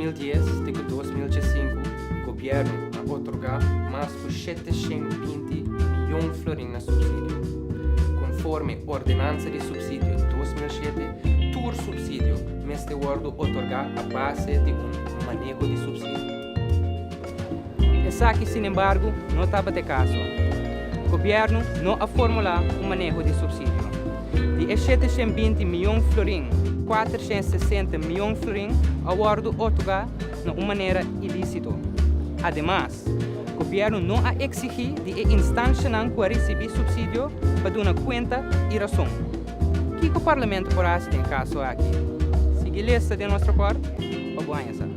2010 e 2015, o governo a otorgar mais de 720 milhões de florins na subsídio. Conforme a ordenança de subsídio de 2007, todo subsídio mas de acordo otorgar a base de manejo de subsídio. Essa aqui, sin embargo, não estava de caso. O governo não a formular manejo de subsídio. De 720 milhões de florins, 460 milhões de florins agora otorgar de uma maneira ilícita. Ademais, o governo não a exigir de a instância que recebe subsídio para dar conta e razão. O que o parlamento por fazer em caso aqui? Siga a lista de nosso repórter, ou boa essa.